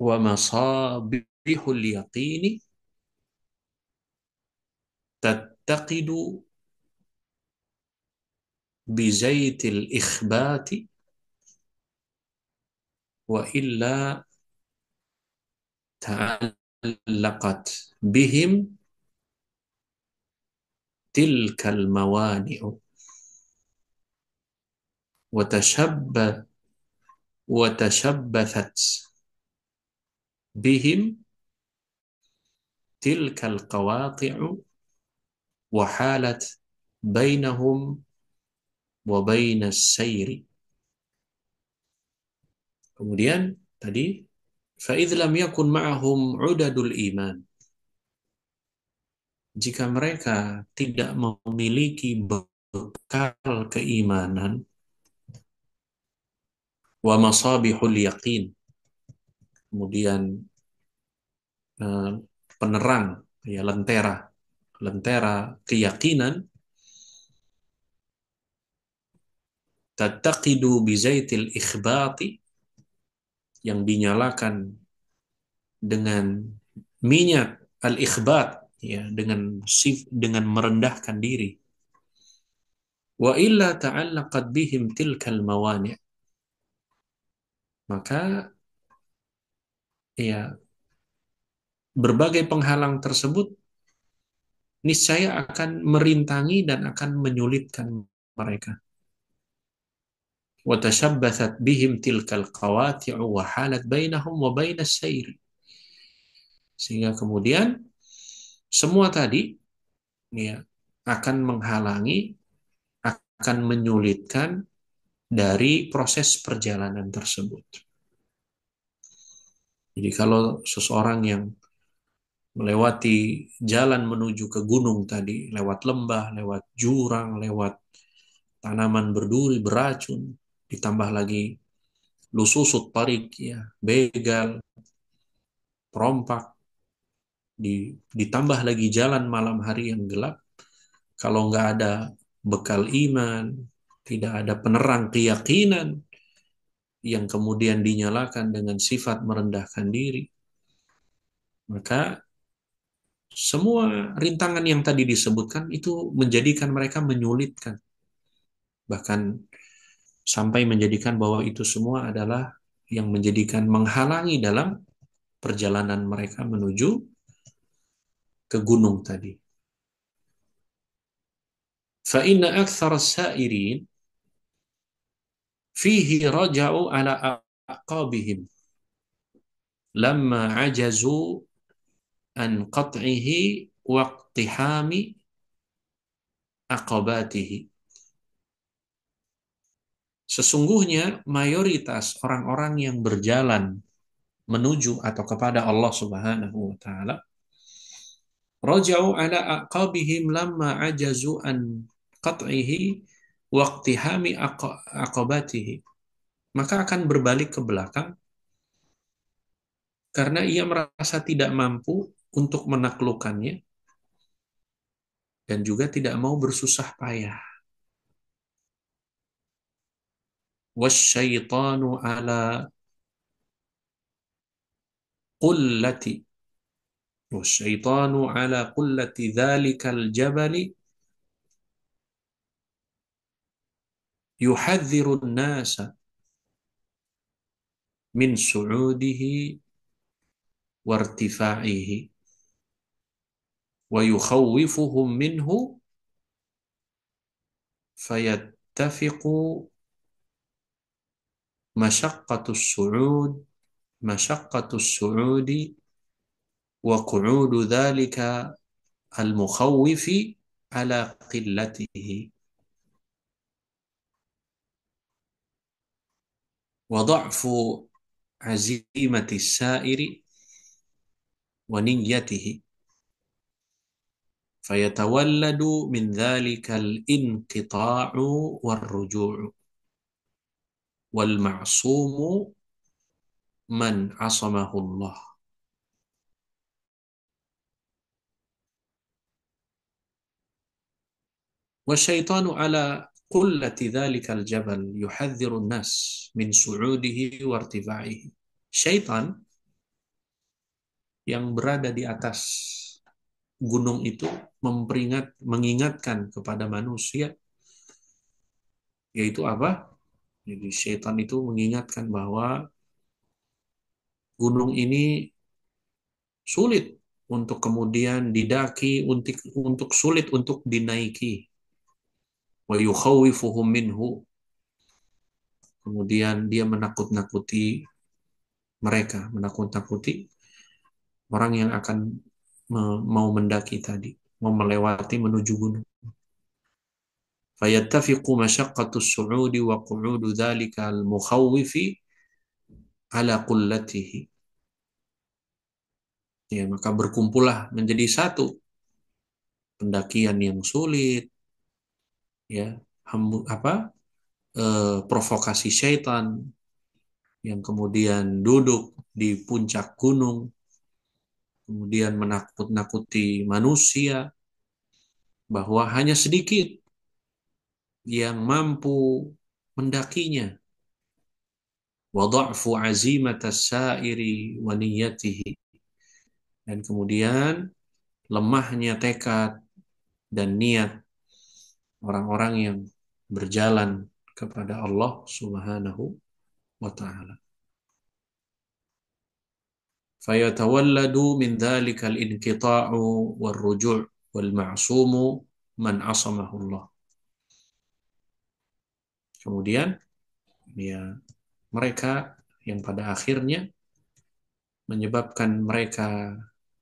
Speaker 1: ومصابيح اليقين تتقد بزيت الإخبات وإلا تعلقت بهم تلك الموانع وتشبثت بهم تلك القواطع وحالت بينهم وبين السير. Kemudian tadi فَإِذْ لَمْ يَكُنْ مَعَهُمْ عُدَدُ الْإِيمَانِ, jika mereka tidak memiliki bekal keimanan, wa masabihul yaqin, kemudian eh, penerang, ya, lentera keyakinan, tattaqidu bizaitil ikhbati, yang dinyalakan dengan minyak al-ikhbat, ya, dengan merendahkan diri. Wa illa ta'allaqat bihim tilkal mawani', maka ya berbagai penghalang tersebut niscaya akan merintangi dan akan menyulitkan mereka. Wa tashabbathat bihim tilkal qawati'u wa halat bainahum wa bainas sayri, sehingga kemudian semua tadi, ya, akan menghalangi, akan menyulitkan dari proses perjalanan tersebut. Jadi kalau seseorang yang melewati jalan menuju ke gunung tadi, lewat lembah, lewat jurang, lewat tanaman berduri beracun, ditambah lagi lususut tarik, ya, begal, perompak, ditambah lagi jalan malam hari yang gelap, kalau nggak ada bekal iman, tidak ada penerang keyakinan yang kemudian dinyalakan dengan sifat merendahkan diri, maka semua rintangan yang tadi disebutkan itu menjadikan mereka menyulitkan, bahkan sampai menjadikan bahwa itu semua adalah yang menjadikan menghalangi dalam perjalanan mereka menuju ke gunung tadi. فَإِنَّ أَكْثَرَ السَّائِرِينَ فِيهِ رَجَعُوا عَلَى أَعْقَابِهِمْ لَمَّا عَجَزُوا عَنْ قَطْعِهِ وَاقْتِحَامِ عَقَبَاتِهِ. Sesungguhnya mayoritas orang-orang yang berjalan menuju atau kepada Allah Subhanahu wa taala, raja'u ala aqabihim lamma ajazu an qat'ihi wa iqtihami aqabatihi, maka akan berbalik ke belakang karena ia merasa tidak mampu untuk menaklukkannya dan juga tidak mau bersusah payah. Wasyaitanu ala qullati wasyaitanu ala qullati dhalikal jabali yuhadzirun nasa min su'udihi wartifa'ihi wa yukhawwifuhum minhu fayattafiqu masyaqqatus su'ud masyaqqatus su'udi wa qu'udu dhalika al-mukhawwifi ala qillatihi. wa dha'fu azimati sairi wa niyyatihi fayatawalladu min dhalikal inqita'u war ruju'u wal ma'sumu man asamahu Allah. والشيطان على قلة ذلك الجبل يحذر الناس من صعوده وارتفاعه. Syaitan yang berada di atas gunung itu mengingatkan kepada manusia, yaitu apa? Jadi syaitan itu mengingatkan bahwa gunung ini sulit untuk kemudian didaki, untuk sulit untuk dinaiki. Wa yukhawwifuhum minhu. Kemudian dia menakut-nakuti mereka, menakut-nakuti orang yang akan mau mendaki tadi, mau melewati menuju gunung. Fayattafiqu masyaqqatu as-su'udi wa qu'udu dzalika al-mukhawwifi ala qullatihi. Ya, maka berkumpullah menjadi satu pendakian yang sulit, ya, provokasi syaitan yang kemudian duduk di puncak gunung, kemudian menakut-nakuti manusia bahwa hanya sedikit yang mampu mendakinya. Wa dha'fu azimatas sairi wa niyyatihi. Dan kemudian lemahnya tekad dan niat orang-orang yang berjalan kepada Allah Subhanahu wa taala. Fayatawalladu min dhalikal inqita'u war ruju' wal ma'sumu man asamahu Allah. Kemudian ya mereka yang pada akhirnya menyebabkan mereka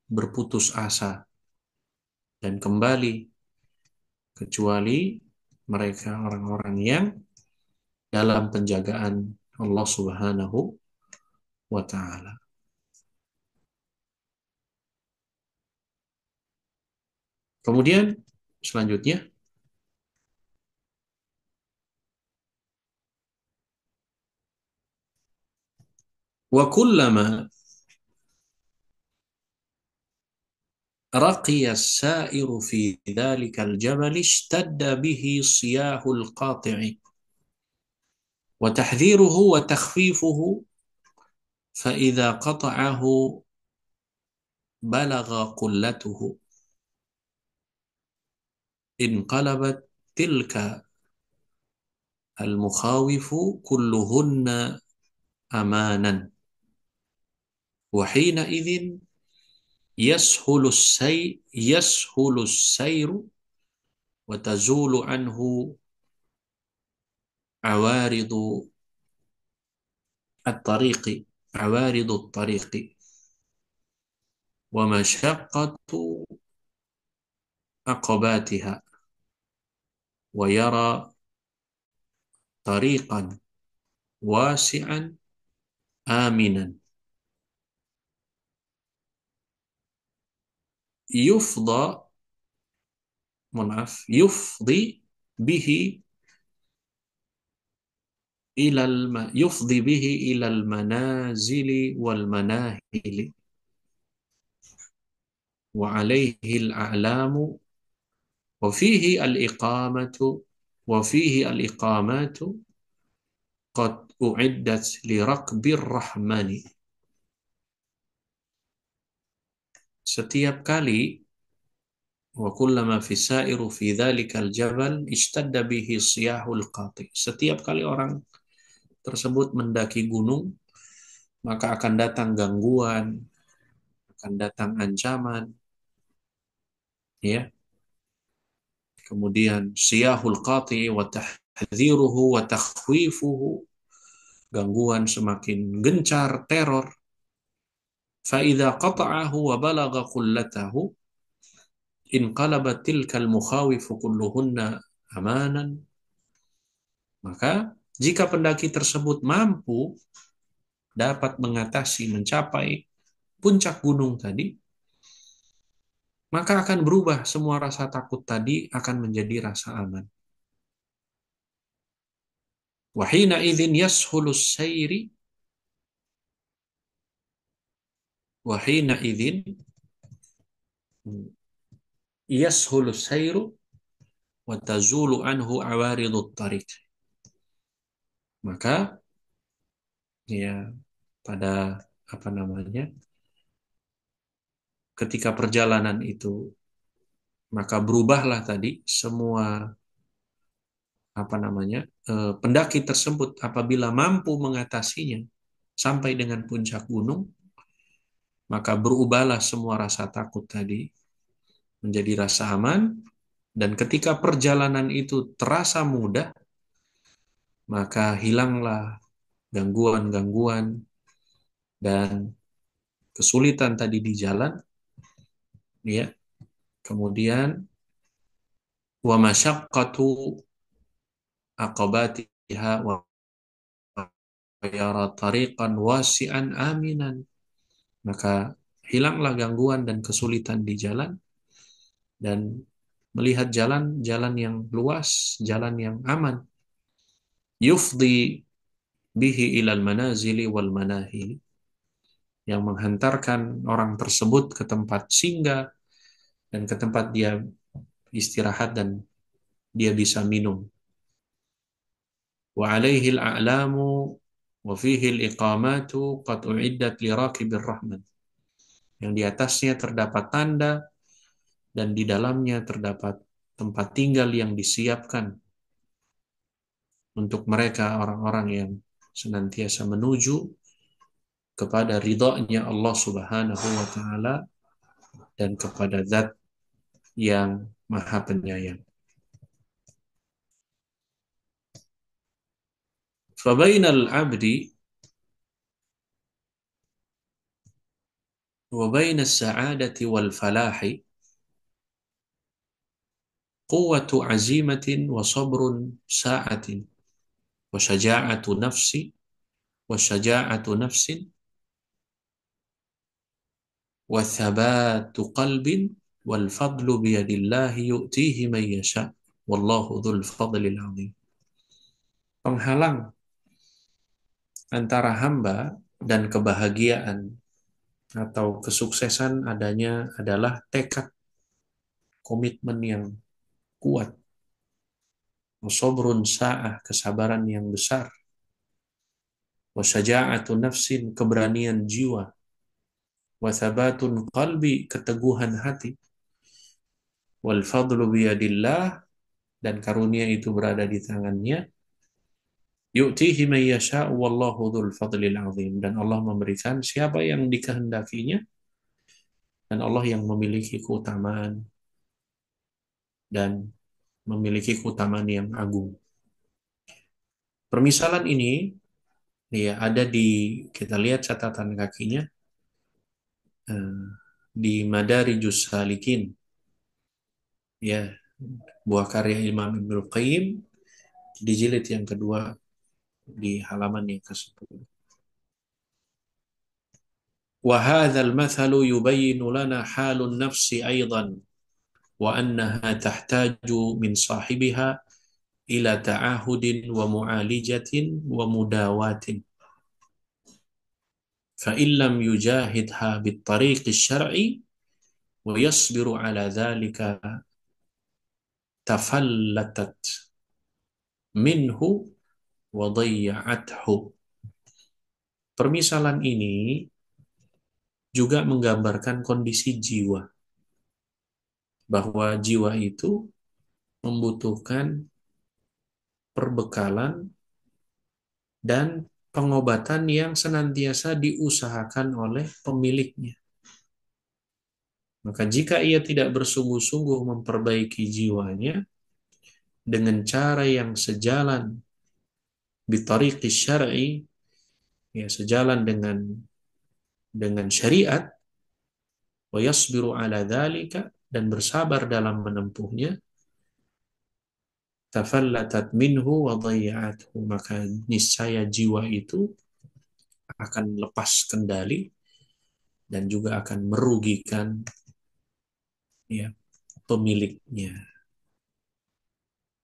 Speaker 1: berputus asa dan kembali, kecuali mereka orang-orang yang dalam penjagaan Allah Subhanahu wa taala. Kemudian selanjutnya wa kullama رقي السائر في ذلك الجبل اشتد به صياح القاطع وتحذيره وتخفيفه فإذا قطعه بلغ قلته انقلبت تلك المخاوف كلهن أمانا وحينئذ يسهل السير وتزول عنه عوارض الطريق عوارض الطريق ومشقة عقباتها ويرى طريقا واسعا آمنا يفضي به إلى المنازل والمناهل وعليه الأعلام وفيه الإقامات قد أعدت لركب الرحمن. Setiap kali wa kullama fisairu fi dzalikal jabal ishtadda bihi siyahul qati. Setiap kali orang tersebut mendaki gunung, maka akan datang gangguan, akan datang ancaman, ya. Kemudian siyahul qati wa tahdhiruhu wa takhwifuhu, gangguan semakin gencar, teror. Fa idza qata'ahu wa balagha qullatahu inqalabat tilkal mukhawif kulluhunna amanan. Maka Jika pendaki tersebut mampu dapat mengatasi, mencapai puncak gunung tadi, maka akan berubah semua rasa takut tadi akan menjadi rasa aman. Wahina idzin yashulus sayri, wahina idzin yashulus sayru wa tazulu anhu awaridut tariq. Maka ya pada apa namanya? Ketika perjalanan itu maka berubahlah tadi semua apa namanya? Pendaki tersebut apabila mampu mengatasinya sampai dengan puncak gunung, maka berubahlah semua rasa takut tadi menjadi rasa aman, dan ketika perjalanan itu terasa mudah, maka hilanglah gangguan-gangguan dan kesulitan tadi di jalan, ya. Kemudian wa masyaqqatu aqabatiha wa yara tariqan wasi'an aminan. Maka hilanglah gangguan dan kesulitan di jalan, dan melihat jalan-jalan yang luas, jalan yang aman. Yufdi bihi ilal manazili wal manahili, yang menghantarkan orang tersebut ke tempat singgah dan ke tempat dia istirahat dan dia bisa minum. Wa alaihi al-a'lamu wa fihi al-iqamatu qad u'iddat li raqibir rahman. Yang di atasnya terdapat tanda dan di dalamnya terdapat tempat tinggal yang disiapkan untuk mereka orang-orang yang senantiasa menuju kepada ridhonya Allah Subhanahu wa taala dan kepada zat yang Maha Penyayang. Fabainal abdi wa bainas sa'adati wal falahi quwwatu azimatin wa sabrun sa'atin wa syaja'atu nafsi wa syaja'atu nafsin wa thabatu qalbin wal fadlu biyadillahi yu'tihi man yasha wallahu dzul fadlil azim. Penghalang antara hamba dan kebahagiaan atau kesuksesan adanya adalah tekad, komitmen yang kuat, wasobrun sa'ah, kesabaran yang besar, wasyaja'atu nafsin, keberanian jiwa, wathabatun qalbi, keteguhan hati, wal fadlu biyadillah, dan karunia itu berada di tangannya, yu'tihi man yasha'u wallahu dzul fadlil azim, dan Allah memberikan siapa yang dikehendakinya, dan Allah yang memiliki keutamaan dan memiliki keutamaan yang agung. Permisalan ini ya ada di, kita lihat catatan kakinya, eh, di Madarijus Salikin, ya, buah karya Imam Ibnul Qayyim, di jilid yang kedua di halaman yang ke-10. Wa hadzal mathalu yubayyinu lana halun nafsi aidan wa annaha tahtaju min sahibiha ila ta'ahudin wa mu'alijatin wa mudawatin. Fa in lam yujahidha bit tariqi syar'i wa yasbiru ala dzalika tafallatat minhu wa dhayya'athu. Permisalan ini juga menggambarkan kondisi jiwa, bahwa jiwa itu membutuhkan perbekalan dan pengobatan yang senantiasa diusahakan oleh pemiliknya. Maka jika ia tidak bersungguh-sungguh memperbaiki jiwanya dengan cara yang sejalan bitariqi syar'i, ya sejalan dengan syariat, wa yasbiru ala dzalika, dan bersabar dalam menempuhnya, tafallatat minhu wa dhayya'athu, maka niscaya jiwa itu akan lepas kendali dan juga akan merugikan ya pemiliknya.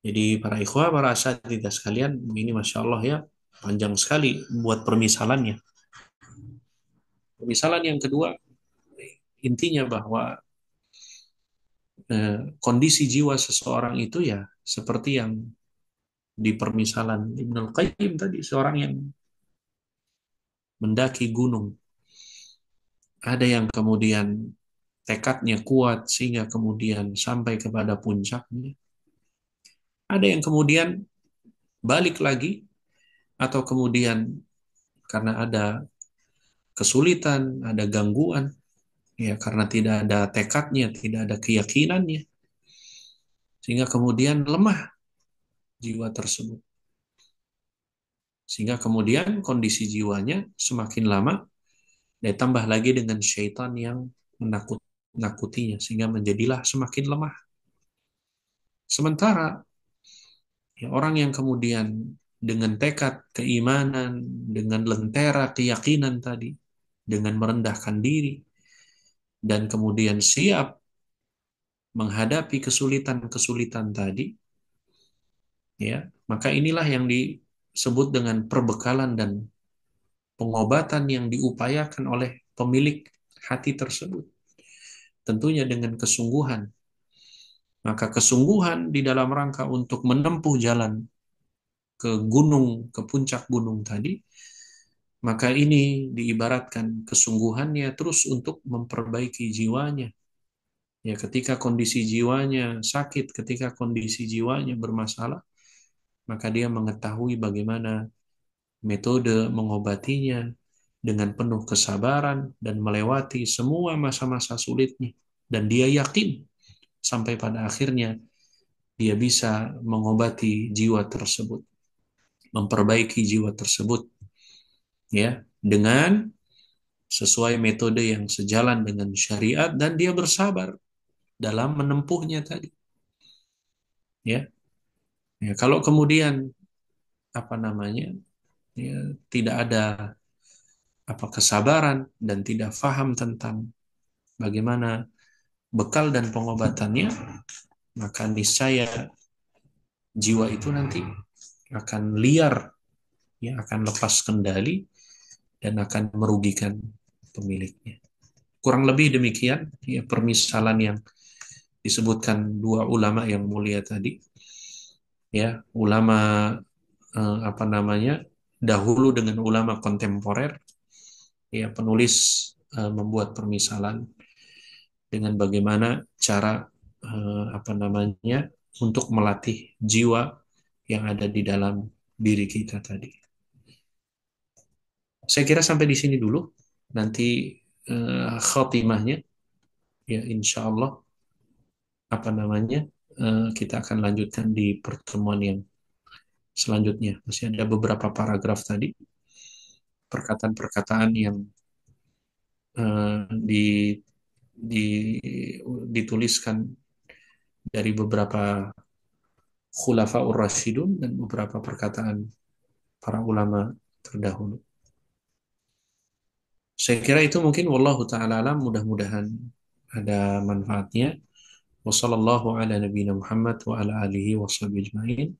Speaker 1: Jadi para ikhwah, para asatidzah sekalian, ini masya Allah ya, panjang sekali buat permisalannya. Permisalan yang kedua, intinya bahwa kondisi jiwa seseorang itu ya seperti yang di permisalan Ibnul Qayyim tadi, seorang yang mendaki gunung. Ada yang kemudian tekadnya kuat sehingga kemudian sampai kepada puncaknya. Ada yang kemudian balik lagi atau kemudian karena ada kesulitan, ada gangguan, ya karena tidak ada tekadnya, tidak ada keyakinannya, sehingga kemudian lemah jiwa tersebut. Sehingga kemudian kondisi jiwanya semakin lama ditambah lagi dengan syaitan yang menakutinya sehingga menjadilah semakin lemah. Sementara ya, orang yang kemudian dengan tekad keimanan, dengan lentera keyakinan tadi, dengan merendahkan diri dan kemudian siap menghadapi kesulitan-kesulitan tadi, ya, maka inilah yang disebut dengan perbekalan dan pengobatan yang diupayakan oleh pemilik hati tersebut. Tentunya dengan kesungguhan. Maka kesungguhan di dalam rangka untuk menempuh jalan ke gunung, ke puncak gunung tadi, maka ini diibaratkan kesungguhannya terus untuk memperbaiki jiwanya. Ya, ketika kondisi jiwanya sakit, ketika kondisi jiwanya bermasalah, maka dia mengetahui bagaimana metode mengobatinya dengan penuh kesabaran dan melewati semua masa-masa sulitnya. Dan dia yakin sampai pada akhirnya dia bisa mengobati jiwa tersebut, memperbaiki jiwa tersebut, ya, dengan sesuai metode yang sejalan dengan syariat dan dia bersabar dalam menempuhnya tadi, ya. Ya, kalau kemudian apa namanya, ya, tidak ada apa kesabaran dan tidak faham tentang bagaimana bekal dan pengobatannya, maka niscaya jiwa itu nanti akan liar, ya, akan lepas kendali dan akan merugikan pemiliknya. Kurang lebih demikian ya permisalan yang disebutkan dua ulama yang mulia tadi, ya, ulama apa namanya dahulu dengan ulama kontemporer, ya, penulis membuat permisalan dengan bagaimana cara apa namanya untuk melatih jiwa yang ada di dalam diri kita tadi. Saya kira sampai di sini dulu. Nanti khotimahnya ya insya Allah apa namanya kita akan lanjutkan di pertemuan yang selanjutnya. Masih ada beberapa paragraf tadi, perkataan-perkataan yang di, di dituliskan dari beberapa khulafaur rasyidun dan beberapa perkataan para ulama terdahulu. Saya kira itu mungkin wallahu taala alam, mudah-mudahan ada manfaatnya. Wassallallahu ala nabiyina Muhammad wa ala alihi washabihi ajmain.